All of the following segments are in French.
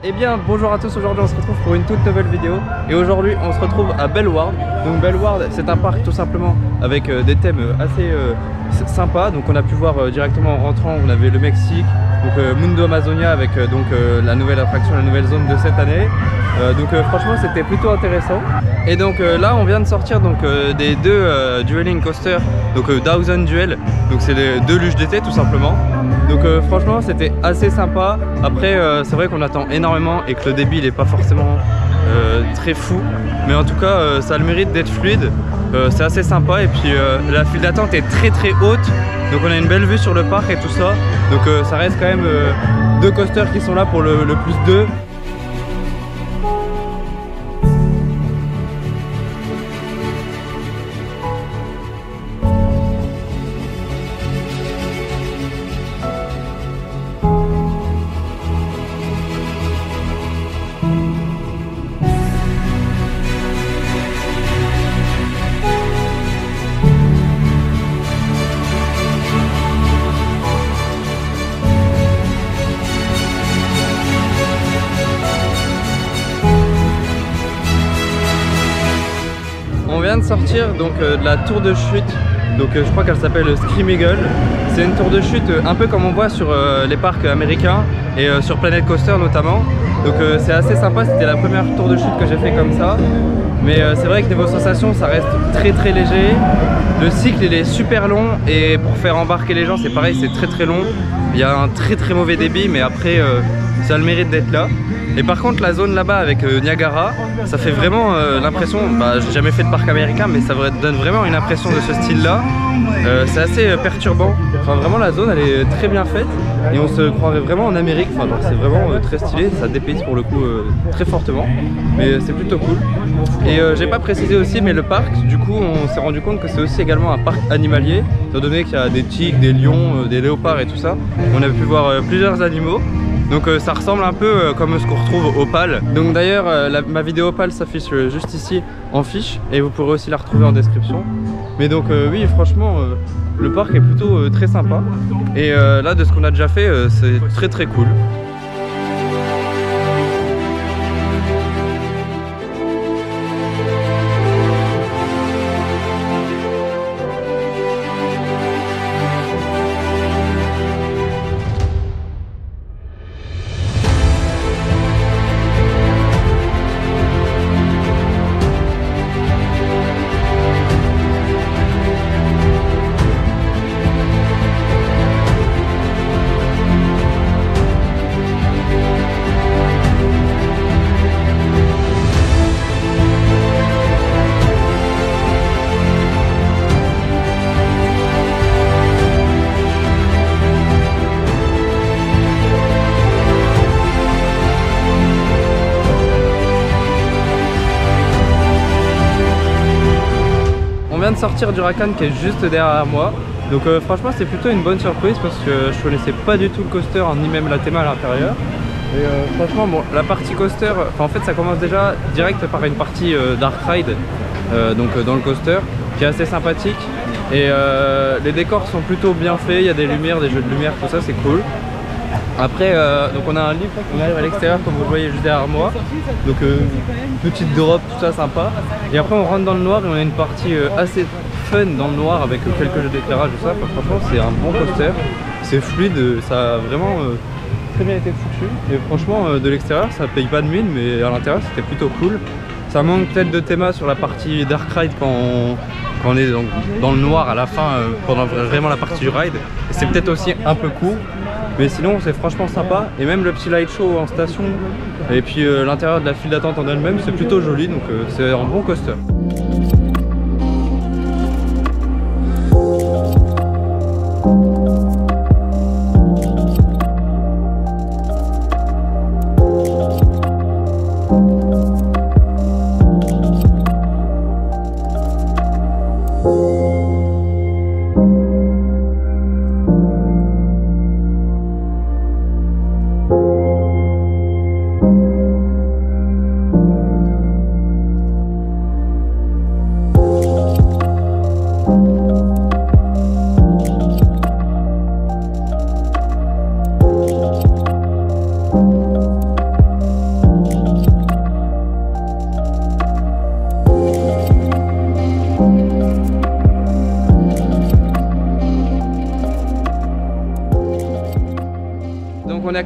Eh bien bonjour à tous, aujourd'hui on se retrouve pour une toute nouvelle vidéo. Et aujourd'hui on se retrouve à Bellward. Donc Bellward c'est un parc tout simplement avec des thèmes assez sympas. Donc on a pu voir directement en rentrant, on avait le Mexique, donc Mundo Amazonia avec la nouvelle attraction, la nouvelle zone de cette année. Franchement c'était plutôt intéressant. Et donc là on vient de sortir des deux Dueling Coasters, donc Thousand Duel, donc c'est les deux luges d'été tout simplement. Donc franchement c'était assez sympa. Après c'est vrai qu'on attend énormément et que le débit il est pas forcément très fou, mais en tout cas ça a le mérite d'être fluide. C'est assez sympa et puis la file d'attente est très haute, donc on a une belle vue sur le parc et tout ça. Donc ça reste quand même deux coasters qui sont là pour le plus 2. On vient de sortir de la tour de chute, je crois qu'elle s'appelle Scream Eagle. C'est une tour de chute un peu comme on voit sur les parcs américains et sur Planet Coaster notamment. Donc c'est assez sympa, c'était la première tour de chute que j'ai fait comme ça. Mais c'est vrai que niveau sensation ça reste très léger. Le cycle il est super long et pour faire embarquer les gens c'est pareil, c'est très long. Il y a un très mauvais débit, mais après ça a le mérite d'être là. Et par contre la zone là-bas avec Niagara, ça fait vraiment l'impression, j'ai jamais fait de parc américain, mais ça donne vraiment une impression de ce style là. C'est assez perturbant, enfin vraiment la zone elle est très bien faite et on se croirait vraiment en Amérique, enfin, c'est vraiment très stylé, ça dépayse pour le coup très fortement, mais c'est plutôt cool. Et j'ai pas précisé aussi, mais le parc du coup on s'est rendu compte que c'est aussi également un parc animalier, étant donné qu'il y a des tigres, des lions, des léopards et tout ça. On a pu voir plusieurs animaux. Donc ça ressemble un peu comme ce qu'on retrouve au PAL. Donc d'ailleurs ma vidéo PAL s'affiche juste ici en fiche et vous pourrez aussi la retrouver en description. Mais donc oui franchement le parc est plutôt très sympa. Et là de ce qu'on a déjà fait c'est très cool. De sortir du Rakan qui est juste derrière moi, donc franchement c'est plutôt une bonne surprise parce que je connaissais pas du tout le coaster ni même la théma à l'intérieur. Et franchement bon, la partie coaster, en fait ça commence déjà direct par une partie Dark Ride dans le coaster qui est assez sympathique et les décors sont plutôt bien faits, il y a des lumières, des jeux de lumière, tout ça c'est cool. Après donc on a un lift, on arrive à l'extérieur comme vous le voyez juste derrière moi, donc petite drop, tout ça sympa. Et après on rentre dans le noir et on a une partie assez fun dans le noir avec quelques jeux d'éclairage et tout ça. Enfin, franchement c'est un bon coaster, c'est fluide, ça a vraiment très bien été foutu. Et franchement de l'extérieur ça paye pas de mine, mais à l'intérieur c'était plutôt cool. Ça manque peut-être de théma sur la partie Dark Ride quand on est dans le noir à la fin pendant vraiment la partie du ride. C'est peut-être aussi un peu court. Mais sinon c'est franchement sympa, et même le petit light show en station et puis l'intérieur de la file d'attente en elle-même c'est plutôt joli, donc c'est un bon coaster.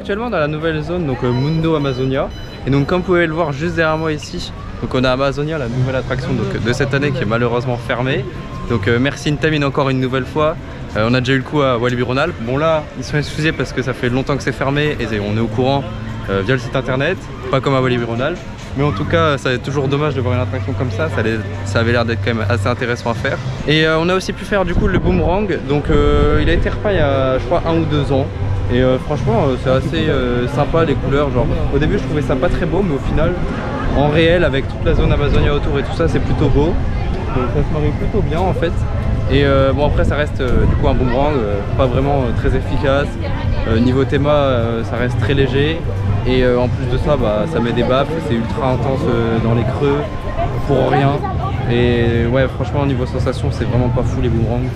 actuellement dans la nouvelle zone, donc Mundo Amazonia. Et donc comme vous pouvez le voir juste derrière moi ici, donc on a Amazonia, la nouvelle attraction donc, de cette année qui est malheureusement fermée. Donc merci Intamin encore une nouvelle fois. On a déjà eu le coup à Walibi Rhône-Alpes. Bon là, ils sont excusés parce que ça fait longtemps que c'est fermé et on est au courant via le site internet, pas comme à Walibi Rhône-Alpes. Mais en tout cas, c'est toujours dommage de voir une attraction comme ça, ça avait l'air d'être quand même assez intéressant à faire. Et on a aussi pu faire du coup le boomerang, donc il a été repeint il y a je crois 1 ou 2 ans. Et franchement c'est assez sympa les couleurs, genre au début je trouvais ça pas très beau, mais au final en réel avec toute la zone Amazonia autour et tout ça c'est plutôt beau. Donc ça se marie plutôt bien en fait. Et bon après ça reste du coup un boomerang, pas vraiment très efficace. Niveau théma ça reste très léger. Et en plus de ça, bah, ça met des baffes, c'est ultra intense dans les creux, pour rien. Et ouais, franchement, au niveau sensation, c'est vraiment pas fou les boomerangs.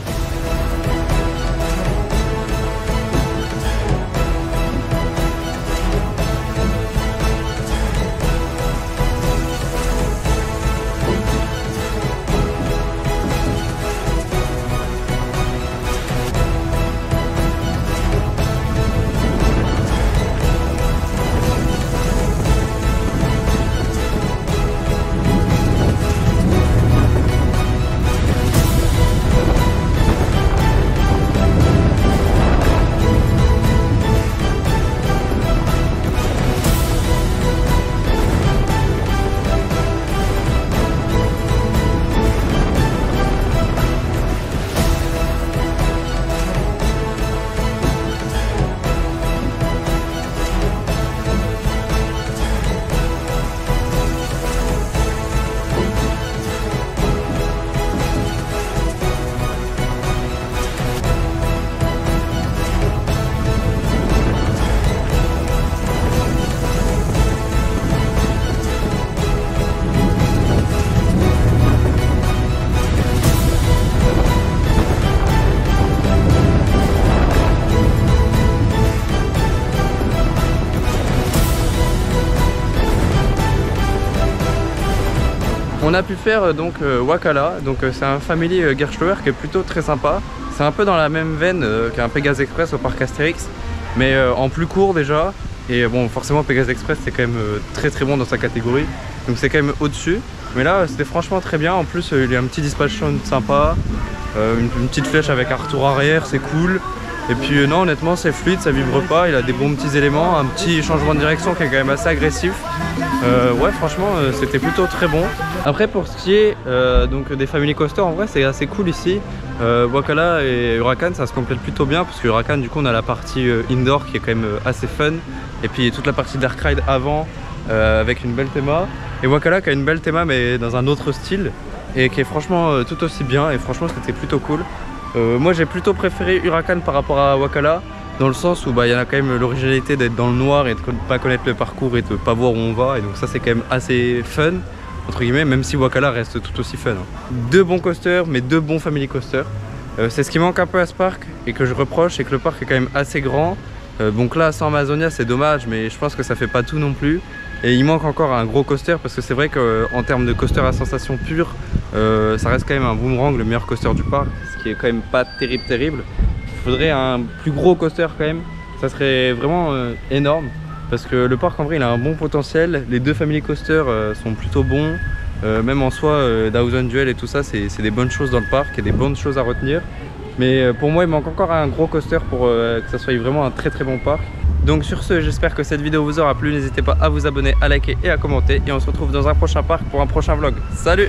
On a pu faire donc Wakala, donc c'est un family Gerstlauer qui est plutôt très sympa. C'est un peu dans la même veine qu'un Pegasus Express au parc Astérix, mais en plus court déjà. Et bon, forcément Pegasus Express c'est quand même très bon dans sa catégorie, donc c'est quand même au-dessus. Mais là c'était franchement très bien, en plus il y a un petit dispatch sound sympa, une petite flèche avec un retour arrière, c'est cool. Et puis non, honnêtement c'est fluide, ça vibre pas, il a des bons petits éléments, un petit changement de direction qui est quand même assez agressif. Ouais franchement c'était plutôt très bon. Après pour ce qui est donc des family coasters, en vrai c'est assez cool ici. Wakala et Huracan ça se complète plutôt bien, parce que Huracan du coup on a la partie indoor qui est quand même assez fun. Et puis toute la partie dark ride avant avec une belle théma. Et Wakala qui a une belle théma mais dans un autre style, et qui est franchement tout aussi bien, et franchement c'était plutôt cool. Moi j'ai plutôt préféré Huracan par rapport à Wakala, dans le sens où bah, y en a quand même l'originalité d'être dans le noir et de ne pas connaître le parcours et de ne pas voir où on va, et donc ça c'est quand même assez fun entre guillemets, même si Wakala reste tout aussi fun. Deux bons coasters, mais deux bons family coasters. C'est ce qui manque un peu à ce parc et que je reproche, c'est que le parc est quand même assez grand. Donc là sans Amazonia c'est dommage, mais je pense que ça fait pas tout non plus. Et il manque encore un gros coaster, parce que c'est vrai qu'en termes de coaster à sensation pure, ça reste quand même un boomerang, le meilleur coaster du parc, ce qui est quand même pas terrible. Il faudrait un plus gros coaster quand même, ça serait vraiment énorme, parce que le parc en vrai il a un bon potentiel, les deux family coasters sont plutôt bons, même en soi Thousand Duel et tout ça c'est des bonnes choses dans le parc et des bonnes choses à retenir. Mais pour moi il manque encore un gros coaster pour que ça soit vraiment un très bon parc. Donc sur ce, j'espère que cette vidéo vous aura plu, n'hésitez pas à vous abonner, à liker et à commenter, et on se retrouve dans un prochain parc pour un prochain vlog. Salut!